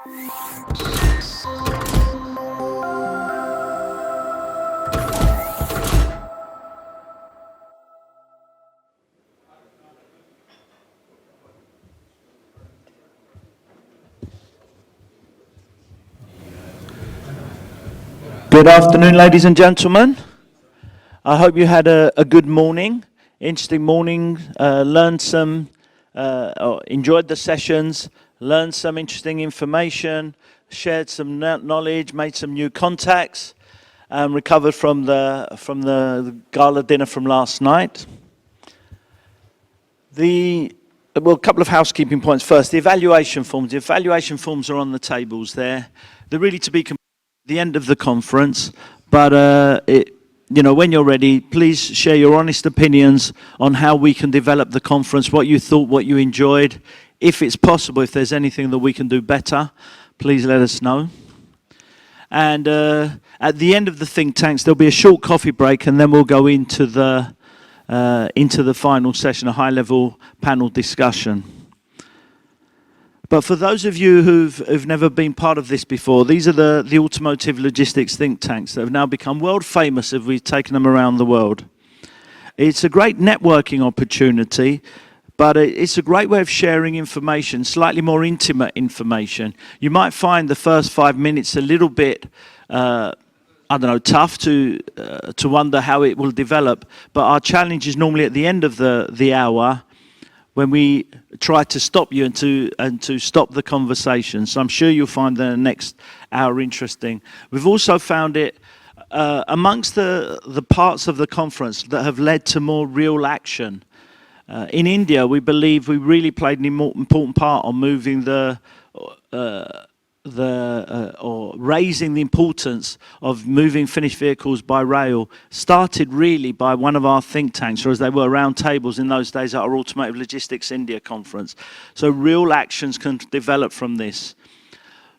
Good afternoon, ladies and gentlemen. I hope you had a good morning, interesting morning, learned some, enjoyed the sessions, learned some interesting information, shared some knowledge, made some new contacts, and recovered from the gala dinner from last night. Well, a couple of housekeeping points first. The evaluation forms. The evaluation forms are on the tables there. They're really to be the end of the conference, but when you're ready, please share your honest opinions on how we can develop the conference, what you thought, what you enjoyed. If it's possible, if there's anything that we can do better, please let us know. And at the end of the think tanks, there'll be a short coffee break, and then we'll go into the final session, a high-level panel discussion. But for those of you who've never been part of this before, these are the automotive logistics think tanks that have now become world famous as we've taken them around the world. It's a great networking opportunity, but it's a great way of sharing information, slightly more intimate information. You might find the first 5 minutes a little bit, tough to wonder how it will develop. But our challenge is normally at the end of the hour, when we try to stop you and to stop the conversation. So I'm sure you'll find the next hour interesting. We've also found it amongst the parts of the conference that have led to more real action. In India, we believe we really played an important part on moving or raising the importance of moving finished vehicles by rail. Started really by one of our think tanks, or as they were, round tables in those days at our Automotive Logistics India conference. So real actions can develop from this.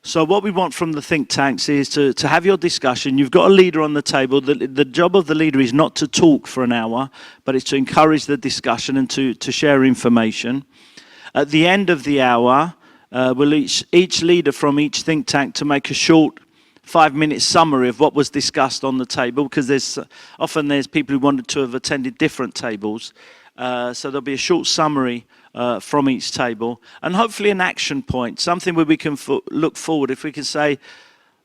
So what we want from the think tanks is to have your discussion. You've got a leader on the table. The job of the leader is not to talk for an hour, but it's to encourage the discussion and to share information. At the end of the hour, we'll each leader from each think tank to make a short 5-minute summary of what was discussed on the table, because there's people who wanted to have attended different tables. So there'll be a short summary from each table, and hopefully an action point, something where we can look forward. If we can say,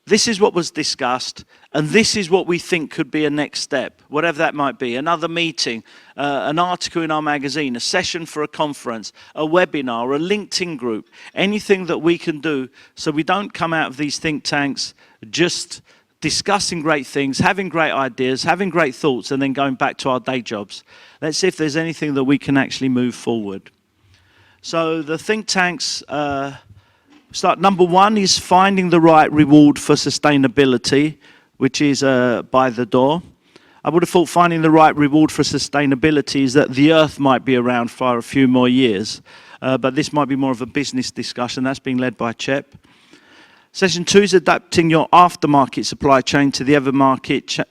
this is what was discussed, and this is what we think could be a next step, whatever that might be. Another meeting, an article in our magazine, a session for a conference, a webinar, a LinkedIn group, anything that we can do so we don't come out of these think tanks just discussing great things, having great ideas, having great thoughts, and then going back to our day jobs. Let's see if there's anything that we can actually move forward. So the think tanks start. Number one is finding the right reward for sustainability, which is by the door. I would have thought finding the right reward for sustainability is that the Earth might be around for a few more years, but this might be more of a business discussion. That's being led by Chep. Session 2 is adapting your aftermarket supply chain to the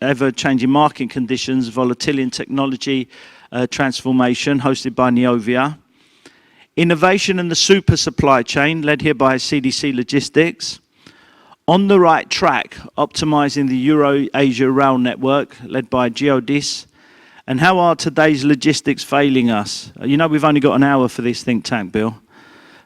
ever-changing market conditions, volatility in technology transformation, hosted by EuroAsia. Innovation and the super supply chain, led here by CDC Logistics. On the right track, optimizing the EuroAsia rail network, led by Geodis. And how are today's logistics failing us? We've only got an hour for this think tank, Bill.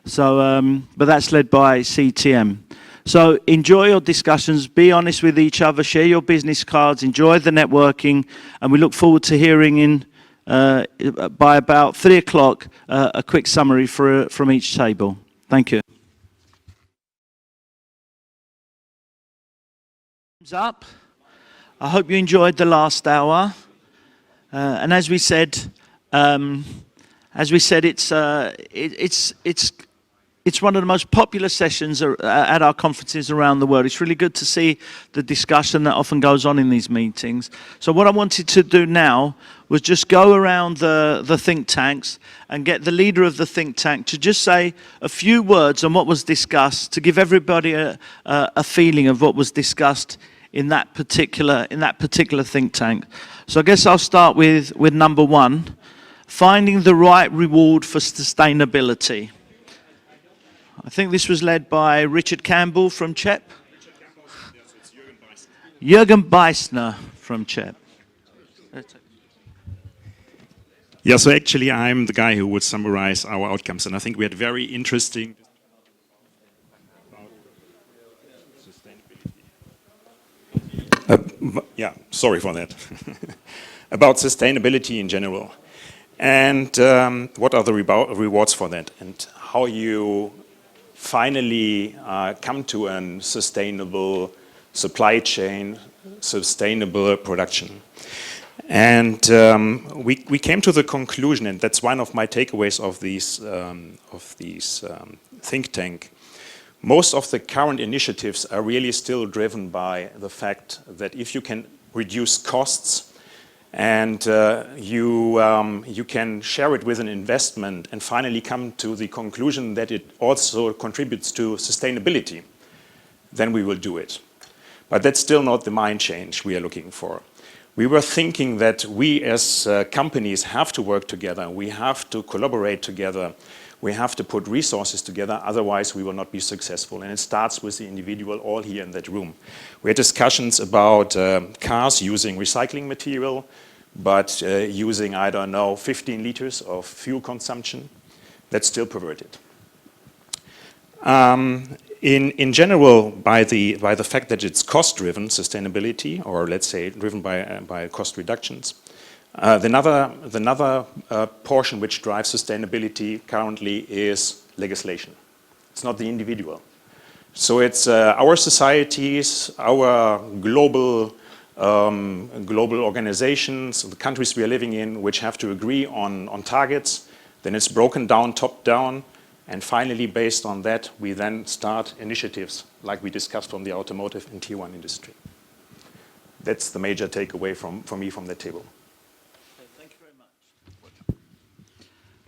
So, but that's led by CTM. So enjoy your discussions, be honest with each other, share your business cards, enjoy the networking, and we look forward to hearing by about 3 o'clock a quick summary from each table. Thank you. Thumbs up. I hope you enjoyed the last hour. And as we said, it's one of the most popular sessions at our conferences around the world. It's really good to see the discussion that often goes on in these meetings. So what I wanted to do now was just go around the think tanks and get the leader of the think tank to just say a few words on what was discussed, to give everybody a feeling of what was discussed in that particular think tank. So I guess I'll start with number one, finding the right reward for sustainability. I think this was led by Richard Campbell from CHEP. Jürgen Beissner from CHEP. Yeah, so actually I'm the guy who would summarize our outcomes, and I think we had very interesting yeah, sorry for that. About sustainability in general. And what are the rewards for that? And how you finally come to a sustainable supply chain, sustainable production. And we came to the conclusion, and that's one of my takeaways of these think tank. Most of the current initiatives are really still driven by the fact that if you can reduce costs and you can share it with an investment and finally come to the conclusion that it also contributes to sustainability, then we will do it. But that's still not the mind change we are looking for. We were thinking that we as companies have to work together, we have to collaborate together, we have to put resources together, otherwise we will not be successful. And it starts with the individual all here in that room. We had discussions about cars using recycling material, but using, I don't know, 15 liters of fuel consumption. That's still perverted. In general, by the fact that it's cost-driven sustainability, or let's say driven by cost reductions, another portion which drives sustainability currently is legislation. It's not the individual. So it's our societies, our global organizations, the countries we are living in, which have to agree on targets. Then it's broken down, top down. And finally, based on that, we then start initiatives like we discussed from the automotive and tier 1 industry. That's the major takeaway for me from that table. Thank you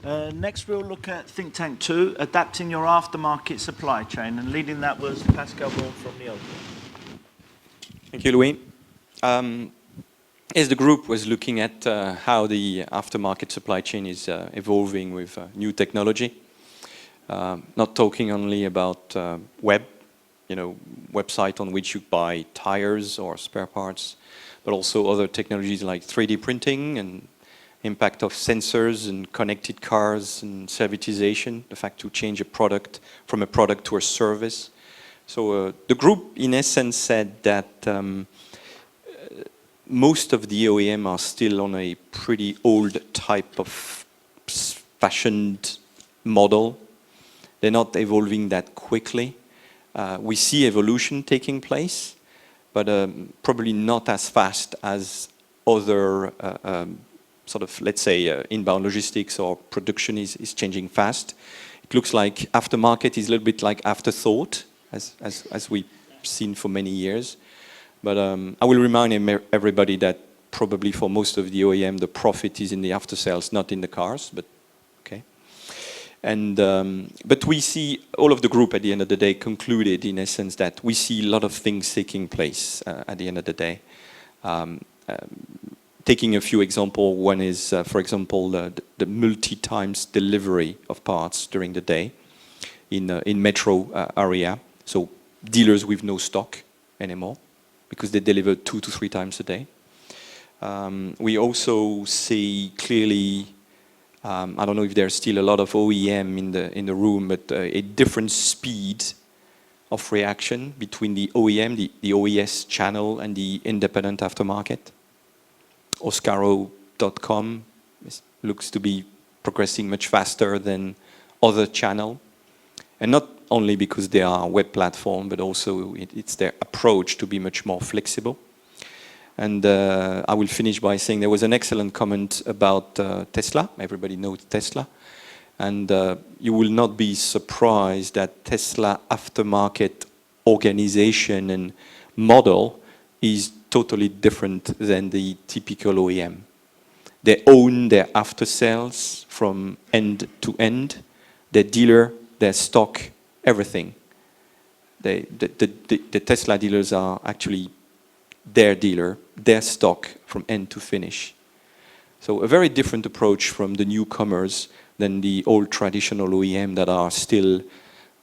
very much. Next, we'll look at Think Tank 2, adapting your aftermarket supply chain. And leading that was Pascal Vaughan from Neodia. Thank you, Louis. As the group was looking at how the aftermarket supply chain is evolving with new technology, not talking only about website on which you buy tires or spare parts, but also other technologies like 3D printing and impact of sensors and connected cars and servitization, the fact to change a product from a product to a service. So the group in essence said that most of the OEM are still on a pretty old type of fashioned model. They're not evolving that quickly. We see evolution taking place, but probably not as fast as other sort of, let's say, inbound logistics or production is changing fast. It looks like aftermarket is a little bit like afterthought, as we've seen for many years. But I will remind everybody that probably for most of the OEM, the profit is in the after sales, not in the cars, but okay. And but we see all of the group at the end of the day concluded in essence that we see a lot of things taking place at the end of the day. Taking a few examples, one is, for example, the multi-times delivery of parts during the day in metro area. So dealers with no stock anymore because they deliver 2 to 3 times a day. We also see clearly, I don't know if there's still a lot of OEM in the room, but a different speed of reaction between the OEM, the OES channel, and the independent aftermarket. Oscaro.com looks to be progressing much faster than other channel, and not only because they are a web platform, but also it's their approach to be much more flexible. And I will finish by saying there was an excellent comment about Tesla. Everybody knows Tesla. And you will not be surprised that Tesla aftermarket organization and model is totally different than the typical OEM. They own their after sales from end to end, their dealer, their stock, everything. The Tesla dealers are actually their dealer, their stock from end to finish. So a very different approach from the newcomers than the old traditional OEM that are still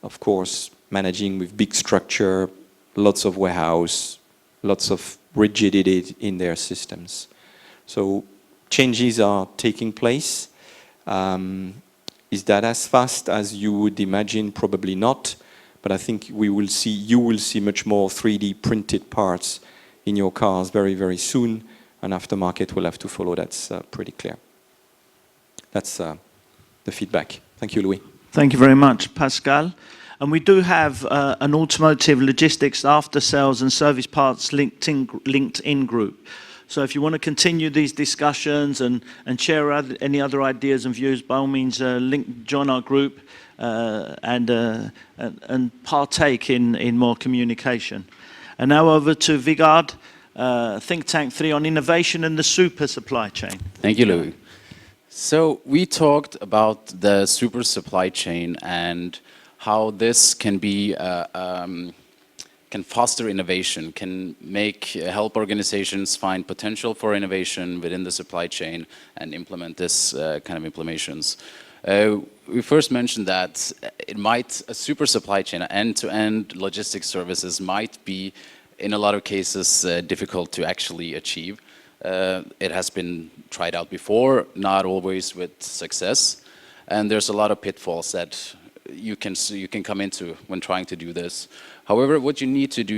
of course, managing with big structure, lots of warehouse, lots of rigidity in their systems. So changes are taking place. Is that as fast as you would imagine? Probably not. But I think you will see much more 3D printed parts in your cars very, very soon. And aftermarket will have to follow. That's pretty clear. That's the feedback. Thank you, Louis. Thank you very much, Pascal. And we do have an automotive logistics after sales and service parts LinkedIn group. So if you want to continue these discussions and share any other ideas and views, by all means, join our group and partake in more communication. And now over to Vigard, Think Tank 3 on innovation and the super supply chain. Thank you, Louis. So we talked about the super supply chain and how this can be can foster innovation, can help organizations find potential for innovation within the supply chain and implement this kind of implementations. We first mentioned that a super supply chain, end-to-end logistics services might be, in a lot of cases, difficult to actually achieve. It has been tried out before, not always with success, and there's a lot of pitfalls that you can come into when trying to do this. However, what you need to do,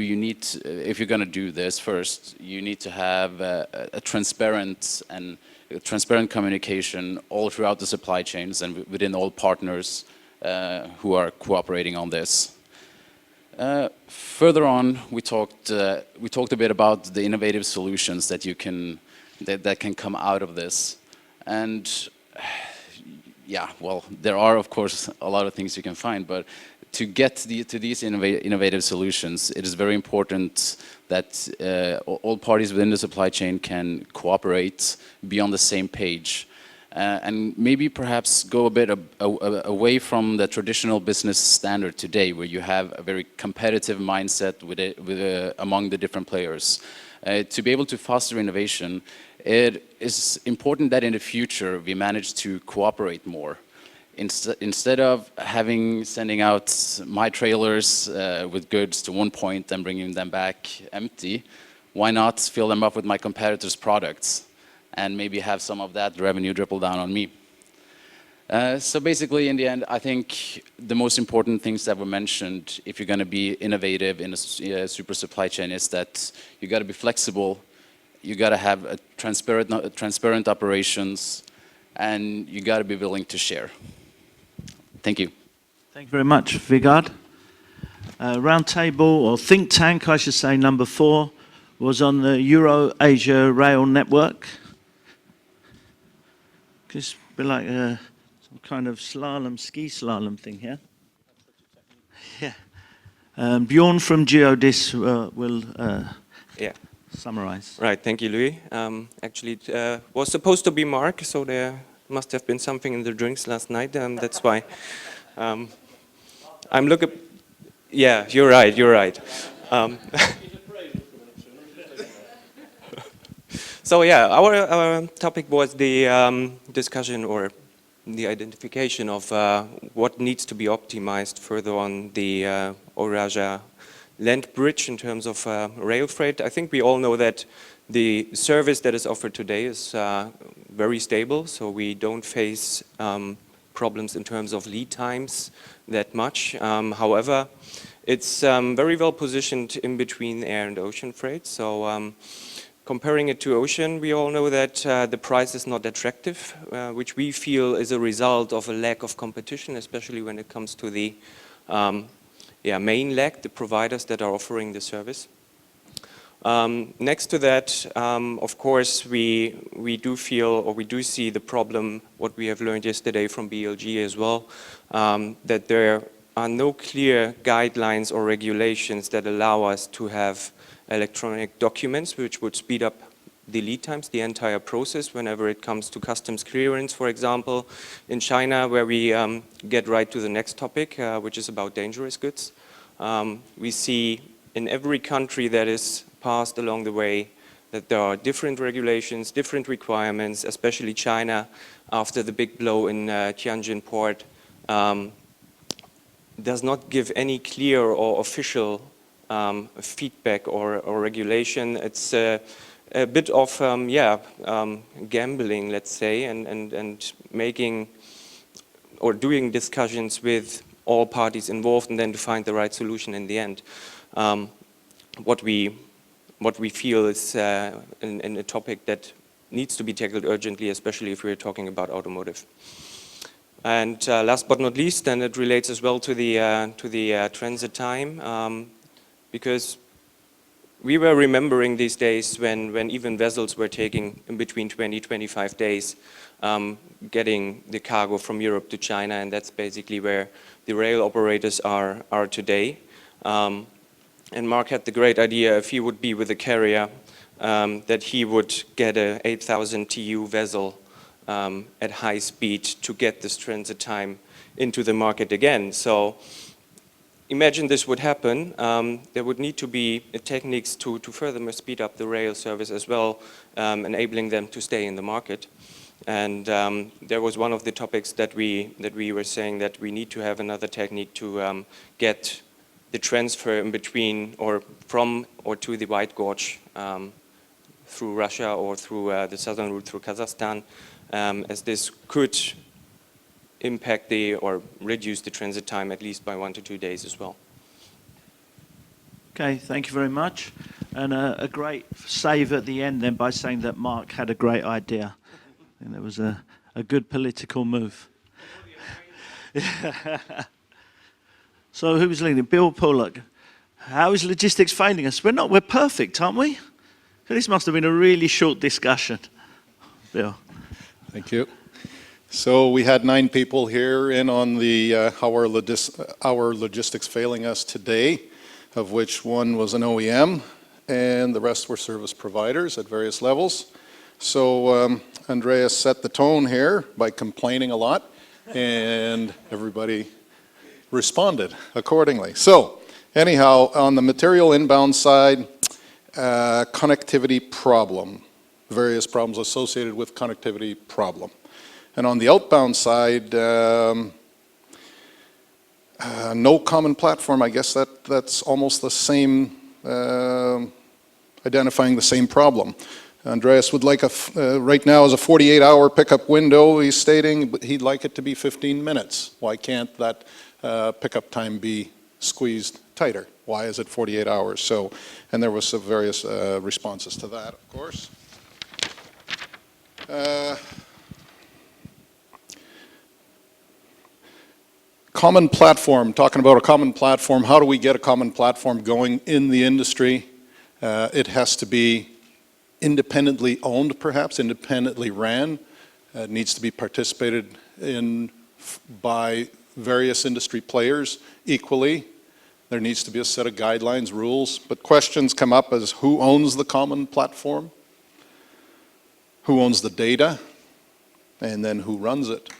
if you're going to do this first, you need to have a transparent communication all throughout the supply chains and within all partners who are cooperating on this. Further on, we talked a bit about the innovative solutions that that can come out of this, and yeah, well, there are of course a lot of things you can find, but to get to these innovative solutions, it is very important that all parties within the supply chain can cooperate, be on the same page, and maybe perhaps go a bit away from the traditional business standard today, where you have a very competitive mindset among the different players. To be able to foster innovation, it is important that in the future we manage to cooperate more. Instead of sending out my trailers with goods to one point and bringing them back empty, why not fill them up with my competitors' products and maybe have some of that revenue dribble down on me? So basically, in the end, I think the most important things that were mentioned, if you're going to be innovative in a super supply chain, is that you got to be flexible, you got to have a transparent operations, and you got to be willing to share. Thank you. Thank you very much, Vigard. Roundtable, or think tank, I should say, number 4, was on the EuroAsia rail network. Just be like some kind of ski slalom thing here. Yeah. Bjorn from Geodis will summarize. Right, thank you, Louis. Actually, it was supposed to be Mark, so there must have been something in the drinks last night, and that's why I'm looking. Yeah, you're right. So yeah, our topic was the discussion or the identification of what needs to be optimized further on the EuroAsia land bridge in terms of rail freight. I think we all know that the service that is offered today is very stable, so we don't face problems in terms of lead times that much. However, it's very well positioned in between air and ocean freight. So comparing it to ocean, we all know that the price is not attractive, which we feel is a result of a lack of competition, especially when it comes to the main leg, the providers that are offering the service. Next to that, of course, we do feel, or we do see the problem, what we have learned yesterday from BLG as well, that there are no clear guidelines or regulations that allow us to have electronic documents which would speed up the lead times, the entire process, whenever it comes to customs clearance, for example, in China, where we get right to the next topic, which is about dangerous goods. We see in every country that is passed along the way that there are different regulations, different requirements, especially China after the big blow in Tianjin port. does not give any clear or official feedback or regulation. It's a bit of gambling, let's say, and making or doing discussions with all parties involved, and then to find the right solution in the end. What we feel is in a topic that needs to be tackled urgently, especially if we're talking about automotive. And last but not least, and it relates as well to the transit time, because we were remembering these days when even vessels were taking in between 20-25 days getting the cargo from Europe to China, and that's basically where the rail operators are today. And Mark had the great idea, if he would be with a carrier, that he would get a 8,000 TEU vessel at high speed to get this transit time into the market again. So imagine this would happen. There would need to be techniques to furthermore speed up the rail service as well, enabling them to stay in the market. And there was one of the topics that we were saying that we need to have another technique to get the transfer in between or from or to the White Gorge through Russia or through the southern route through Kazakhstan, as this could impact or reduce the transit time at least by 1 to 2 days as well. Okay, thank you very much. And a great save at the end then by saying that Mark had a great idea. I think that was a good political move. So who was leading? Bill Pollock. How is logistics failing us? We're perfect, aren't we? This must have been a really short discussion. Bill. Thank you. So we had 9 people here in on the how our logistics failing us today, of which one was an OEM, and the rest were service providers at various levels. So Andreas set the tone here by complaining a lot, and everybody responded accordingly. So anyhow, on the material inbound side, connectivity problem, various problems associated with connectivity problem. And on the outbound side, no common platform. I guess that's almost the same, identifying the same problem. Andreas would like right now is a 48-hour pickup window, he's stating, but he'd like it to be 15 minutes. Why can't that pickup time be squeezed tighter? Why is it 48 hours? So, and there was some various responses to that, of course. Common platform, talking about a common platform, how do we get a common platform going in the industry? It has to be independently owned, perhaps, independently ran. It needs to be participated in by various industry players equally. There needs to be a set of guidelines, rules, but questions come up as who owns the common platform? Who owns the data? And then who runs it?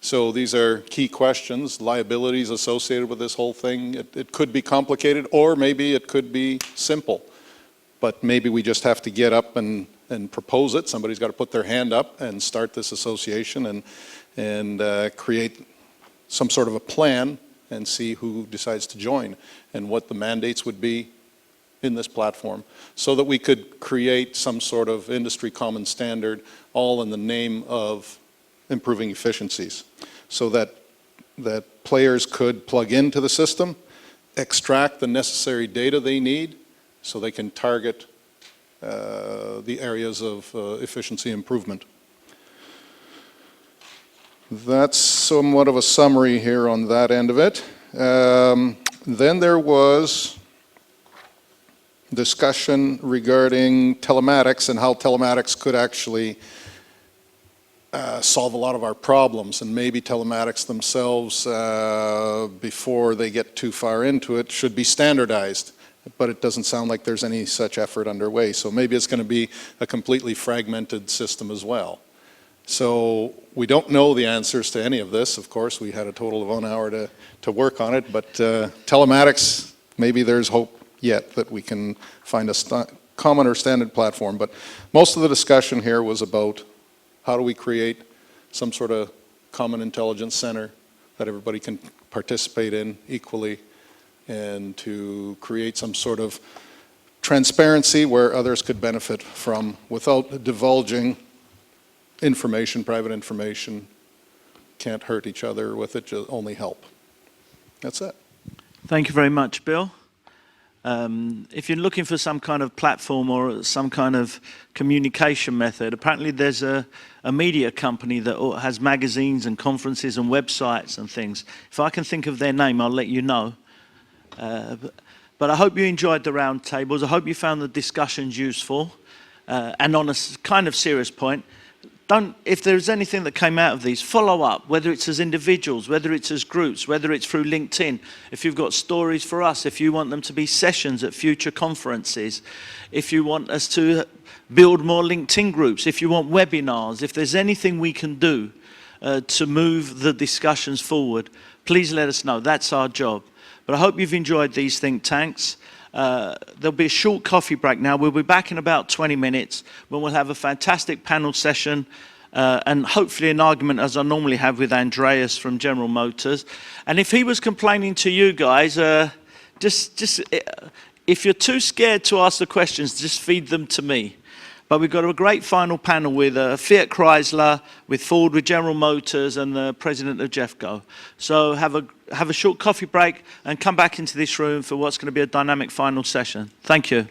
So these are key questions, liabilities associated with this whole thing. It could be complicated, or maybe it could be simple. But maybe we just have to get up and propose it. Somebody's got to put their hand up and start this association and create some sort of a plan and see who decides to join and what the mandates would be in this platform, so that we could create some sort of industry common standard, all in the name of improving efficiencies, so that players could plug into the system, extract the necessary data they need, so they can target the areas of efficiency improvement. That's somewhat of a summary here on that end of it. Then there was discussion regarding telematics and how telematics could actually solve a lot of our problems, and maybe telematics themselves, before they get too far into it, should be standardized. But it doesn't sound like there's any such effort underway. So maybe it's going to be a completely fragmented system as well. So we don't know the answers to any of this. Of course, we had a total of 1 hour to work on it. But telematics, maybe there's hope yet that we can find a common or standard platform. But most of the discussion here was about how do we create some sort of common intelligence center that everybody can participate in equally, and to create some sort of transparency where others could benefit from without divulging information, private information. Can't hurt each other with it, just only help. That's it. Thank you very much, Bill. If you're looking for some kind of platform or some kind of communication method, apparently there's a media company that has magazines and conferences and websites and things. If I can think of their name, I'll let you know. But I hope you enjoyed the round tables. I hope you found the discussions useful. And on a kind of serious point, if there's anything that came out of these, follow up, whether it's as individuals, whether it's as groups, whether it's through LinkedIn. If you've got stories for us, if you want them to be sessions at future conferences, if you want us to build more LinkedIn groups, if you want webinars, if there's anything we can do to move the discussions forward, please let us know. That's our job. But I hope you've enjoyed these think tanks. There'll be a short coffee break now. We'll be back in about 20 minutes when we'll have a fantastic panel session and hopefully an argument as I normally have with Andreas from General Motors. And if he was complaining to you guys, if you're too scared to ask the questions, just feed them to me. But we've got a great final panel with Fiat Chrysler, with Ford, with General Motors, and the president of Jeffco. So have a short coffee break and come back into this room for what's going to be a dynamic final session. Thank you.